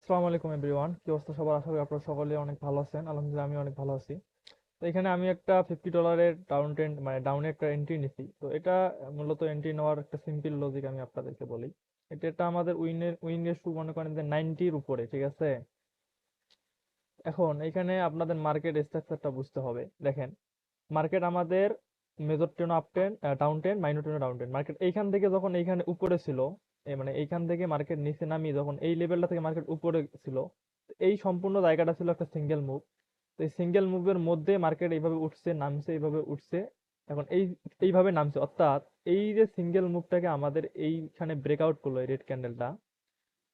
আসসালামু আলাইকুম এভরিওয়ান, কি অবস্থা সবার? আশা করি আপনারা সকলে অনেক ভালো আছেন। আলহামদুলিল্লাহ আমি অনেক ভালো আছি। তো এখানে আমি একটা $50 ডাউন ট্রেন্ড মানে ডাউনে একটা এন্ট্রি নিছি। তো এটা মূলত এন্ট্রি নেওয়ার একটা সিম্পল লজিক আমি আপনাদেরকে বলি। এটা আমাদের উইনের শুরু মনে করেন যে 90-র উপরে, ঠিক আছে? এখন এখানে আপনাদের মার্কেট স্ট্রাকচারটা বুঝতে হবে। দেখেন, মার্কেট আমাদের major ten up ten, down ten, minor ten, down ten. Market এইখান থেকে যখন এইখানে উপরে ছিল, মানে এইখান থেকে মার্কেট নিচে নামিয়ে যখন এই লেভেলটা থেকে মার্কেট উপরে ছিল, এই সম্পূর্ণ জায়গাটা ছিল একটা সিঙ্গেল মুভ। তো এই সিঙ্গেল মুভের মধ্যে মার্কেট এইভাবে উঠছে, নামছে, এইভাবে উঠছে। এখন এইভাবে নামছে, অর্থাৎ এই যে সিঙ্গেল মুভটাকে আমাদের এইখানে ব্রেকআউট করলো এই রেড ক্যান্ডেলটা।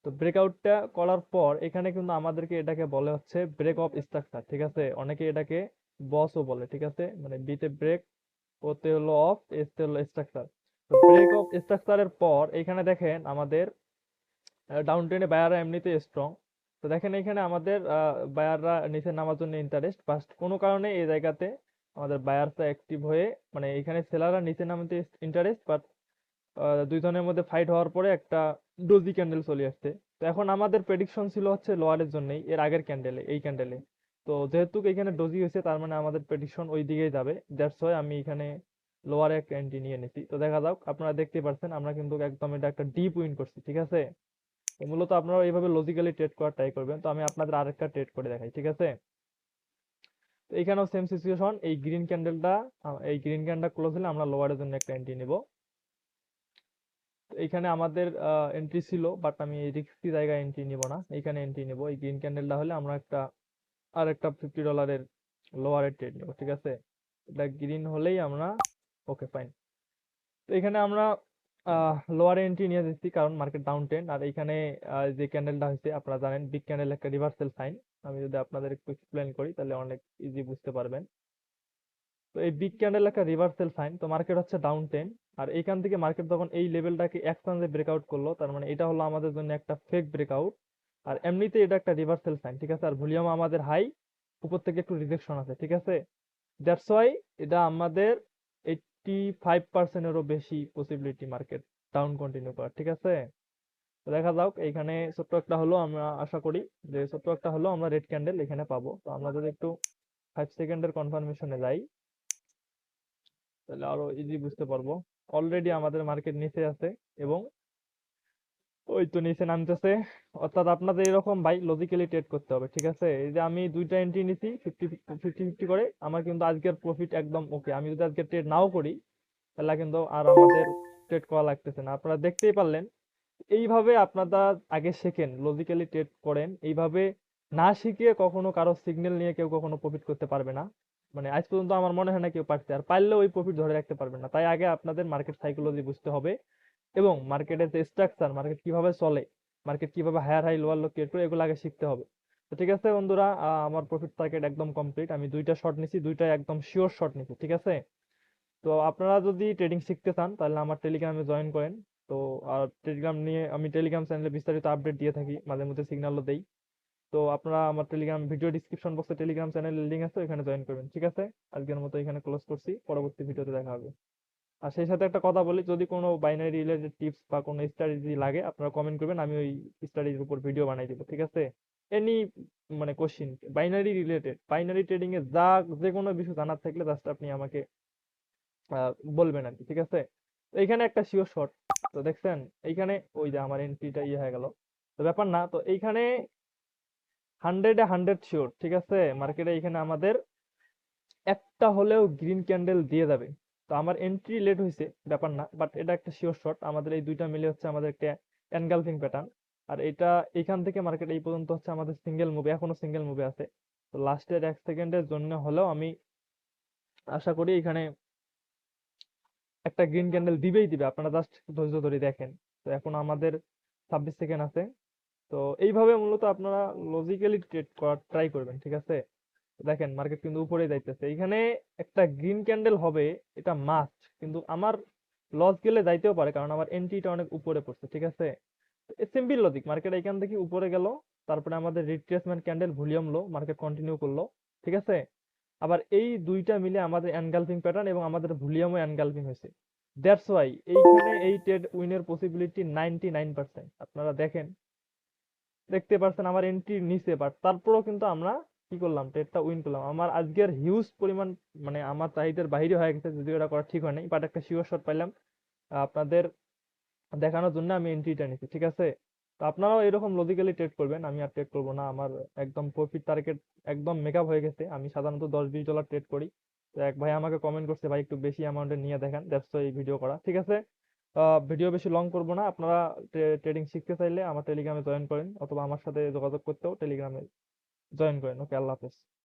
তো ব্রেকআউটটা করার পর এখানে কিন্তু আমাদেরকে এটাকে বলে হচ্ছে ব্রেক অফ স্ট্রাকচার, ঠিক আছে? অনেকে এটাকে বসও বলে, ঠিক আছে? মানে বিতে ব্রেক, ওতে হলো অফ, এসতে হলো স্ট্রাকচার। তো ব্রেক অফ স্ট্রাকচারের পর এখানে দেখেন আমাদের ডাউন ট্রেনে বায়াররা এমনিতে স্ট্রং। তো দেখেন এখানে আমাদের বায়াররা নিচে নামার জন্য ইন্টারেস্ট, বাট কোনো কারণে এই জায়গাতে আমাদের বায়ারটা অ্যাক্টিভ হয়ে, মানে এখানে সেলাররা নিচে নামতে ইন্টারেস্ট, বাট দুই জনের মধ্যে ফাইট হওয়ার পরে একটা ডোজি ক্যান্ডেল চলে আসছে। তো এখন আমাদের প্রেডিকশন ছিল হচ্ছে লোয়ারের জন্যই, এর আগের ক্যান্ডেলে, এই ক্যান্ডেলে। তো যেহেতু এখানে ডোজি হয়েছে, তার মানে আমাদের প্রেডিকশন ওই দিকেই যাবে। দ্যাটস ওয়াই আমি এখানে লোয়ারে একটা এন্ট্রি নিয়ে নিছি। তো দেখা যাক, আপনারা দেখতে পাচ্ছেন আমরা কিন্তু একদম এটা একটা ডিপ উইন করছি, ঠিক আছে? তো মূলত আপনারা এইভাবে লজিক্যালি ট্রেড করার ট্রাই করবেন। তো আমি আপনাদের আরেকটা ট্রেড করে দেখাই, ঠিক আছে? তো এখানেও সেম সিচুয়েশন, এই গ্রিন ক্যান্ডেলটা ক্লোজ হলে আমরা লোয়ারের জন্য একটা এন্ট্রি নিব। তো এইখানে আমাদের এন্ট্রি ছিল, বাট আমি এই রিস্কি জায়গায় এন্ট্রি নিব না, এইখানে এন্ট্রি নিব। এই গ্রিন ক্যান্ডেলটা হলে আমরা আরেকটা $50 লোয়ারের ট্রেড নিব, ঠিক আছে? এটা গ্রিন হলেই আমরা ওকে, ফাইন। তো এখানে আমরা লোয়ার এন্ট্রি নিয়ে দিচ্ছি, কারণ মার্কেট ডাউন ট্রেন্ড। আর এইখানে যে ক্যান্ডেলটা হয়েছে আপনারা জানেন, বিগ ক্যান্ডেল একটা রিভার্সাল সাইন। আমি যদি আপনাদের একটু এক্সপ্লেন করি তাহলে অনেক ইজি বুঝতে পারবেন। তো এই বিগ ক্যান্ডেল একটা রিভার্সাল সাইন, তো মার্কেট হচ্ছে ডাউন টেন। আর এইখান থেকে মার্কেট যখন এই লেভেলটাকে এক চান্সে ব্রেকআউট করলো, তার মানে এটা হলো আমাদের জন্য একটা ফেক ব্রেকআউট। আর এমনিতে এটা একটা রিভার্সাল সাইন, ঠিক আছে? আর ভলিউম আমাদের হাই, উপর থেকে একটু রিজেকশন আছে, ঠিক আছে? দ্যাটস ওয়াই এটা আমাদের 85%-এরও বেশি পসিবিলিটি মার্কেট ডাউন কন্টিনিউ করার, ঠিক আছে? তো দেখা যাক, এইখানে ছোট্ট একটা হলো, আমরা আশা করি যে ছোট্ট একটা হলো আমরা রেড ক্যান্ডেল এখানে পাবো। তো আমরা যদি একটু 5 সেকেন্ডের কনফার্মেশনে যাই, তাহলে আরো ইজি বুঝতে পারবো। অলরেডি আমাদের মার্কেট নিচে আছে এবং ওই তো নিচে নামতেছে। অর্থাৎ আপনাদের এরকম ভাই লজিক্যালি ট্রেড করতে হবে, ঠিক আছে? এই যে আমি দুইটা এন্ট্রি নিছি 50-50 করে, আমার কিন্তু আজকের প্রফিট একদম ওকে। আমি যদি আজকে ট্রেড নাও করি, তাহলে কিন্তু আর আমাদের ট্রেড করা লাগতেছে না। আপনারা দেখতেই পারলেন। এইভাবে আপনারা আগে শেখেন, লজিক্যালি ট্রেড করেন। এইভাবে না শিখে কখনো কারো সিগন্যাল নিয়ে কেউ কখনো প্রফিট করতে পারবে না। মানে আজ পর্যন্ত আমার মনে হয় না কেউ পারছে, আর পারলেও ওই প্রফিট ধরে রাখতে পারবে না। তাই আগে আপনাদের মার্কেট সাইকোলজি বুঝতে হবে এবং মার্কেটের যে স্ট্রাকচার, মার্কেট কিভাবে চলে, মার্কেট কিভাবে higher high lower low create করে, এগুলো আগে শিখতে হবে। তো ঠিক আছে বন্ধুরা, আমার প্রফিট টার্গেট একদম কমপ্লিট। আমি দুইটা শর্ট নিছি, দুইটাই একদম শিওর শর্ট নিছি, ঠিক আছে? তো আপনারা যদি ট্রেডিং শিখতে চান তাহলে আমার টেলিগ্রামে জয়েন করেন। তো আর টেলিগ্রাম নিয়ে আমি টেলিগ্রাম চ্যানেলে বিস্তারিত আপডেট দিয়ে থাকি, মাঝে মধ্যে সিগন্যালও দেই। তো আপনারা আমার টেলিগ্রাম ভিডিও ডিসক্রিপশন বক্সে টেলিগ্রাম চ্যানেলের লিংক আছে, ওখানে জয়েন করবেন, ঠিক আছে? আজকের মতো এখানে ক্লোজ করছি, পরবর্তী ভিডিওতে দেখা হবে। আর সেই সাথে একটা কথা বলি, যদি কোনো বাইনারি রিলেটেড টিপস বা কোনো স্ট্র্যাটেজি লাগে আপনারা কমেন্ট করবেন, আমি ওই স্ট্র্যাটেজির উপর ভিডিও বানাই দিব, ঠিক আছে? এনি মানে question binary related, binary trading এ যে কোনো বিষয় জানার থাকলে জাস্ট আপনি আমাকে বলবেন আর কি, ঠিক আছে? তো এইখানে একটা শিওর শর্ট, তো দেখছেন এইখানে ওই যে আমার এন্ট্রিটা ইয়ে হয়ে গেল। তো ব্যাপার না, তো এইখানে 100-এ 100 শিওর, ঠিক আছে? মার্কেটে এইখানে আমাদের একটা হলেও গ্রিন ক্যান্ডেল দিয়ে যাবে। তো আমার এন্ট্রি লেট হয়েছে, ব্যাপার না, বাট এটা একটা শিওর শট। আমাদের এই দুইটা মিলে হচ্ছে আমাদের একটা এনগালফিং প্যাটার্ন। আর এটা এখান থেকে মার্কেট এই পর্যন্ত হচ্ছে আমাদের সিঙ্গেল মুভে, এখনো সিঙ্গেল মুভে আছে। তো লাস্টের 1 সেকেন্ডের জন্য হলেও আমি আশা করি এখানে একটা গ্রিন ক্যান্ডেল দিবেই দিবে, আপনারা জাস্ট ধৈর্য ধরে দেখেন। তো এখন আমাদের 26 সেকেন্ড আছে। তো এইভাবে মূলত আপনারা লজিক্যালি ট্রেড করার ট্রাই করবেন, ঠিক আছে? দেখেন মার্কেট কিন্তু উপরে যাইতেছে, এখানে একটা গ্রিন ক্যান্ডেল হবে, এটা মাস্ট। কিন্তু আমার লস গেলে যাইতেও পারে, কারণ আমার এন্ট্রিটা অনেক উপরে পড়ছে, ঠিক আছে? সিম্পল লজিক, মার্কেট এখান থেকে উপরে গেল, তারপরে আমাদের রিট্রেসমেন্ট ক্যান্ডেল, ভলিউম লো, মার্কেট কন্টিনিউ করলো, ঠিক আছে? আবার এই দুইটা মিলে আমাদের এনগালফিং প্যাটার্ন এবং আমাদের ভলিউমও এনগালফিং হয়েছে। দ্যাটস ওয়াই এইখানে এই ট্রেড উইনের পসিবিলিটি 99%। আপনারা দেখেন দেখতে পারছেন আমার এন্ট্রি নিচে, বাট তারপরেও কিন্তু আমরা কি করলাম, ট্রেডটা উইন করলাম। আমার আজকের হিউজ পরিমাণ, মানে আমার চাহিদার বাইরে হয়ে গেছে, যদিও এটা করা ঠিক হয় নাই, বাট একটা শিওর শট পাইলাম। আপনাদের দেখানোর জন্য আমি এন্ট্রিটা নিচ্ছি, ঠিক আছে? তো আপনারাও এরকম লজিক্যালি ট্রেড করবেন, আমি আর ট্রেড করবো না। আমার একদম প্রফিট টার্গেট একদম মেকআপ হয়ে গেছে। আমি সাধারণত 10-20 ডলার ট্রেড করি। তো এক ভাই আমাকে কমেন্ট করছে, ভাই একটু বেশি অ্যামাউন্টে নিয়ে দেখেন, দ্যাটস এই ভিডিও করা, ঠিক আছে? ভিডিও বেশি লং করবো না। আপনারা ট্রেডিং শিখতে চাইলে আমার টেলিগ্রামে জয়েন করেন, অথবা আমার সাথে যোগাযোগ করতেও টেলিগ্রামে জয়েন করেন। ওকে, আল্লাহ হাফেজ।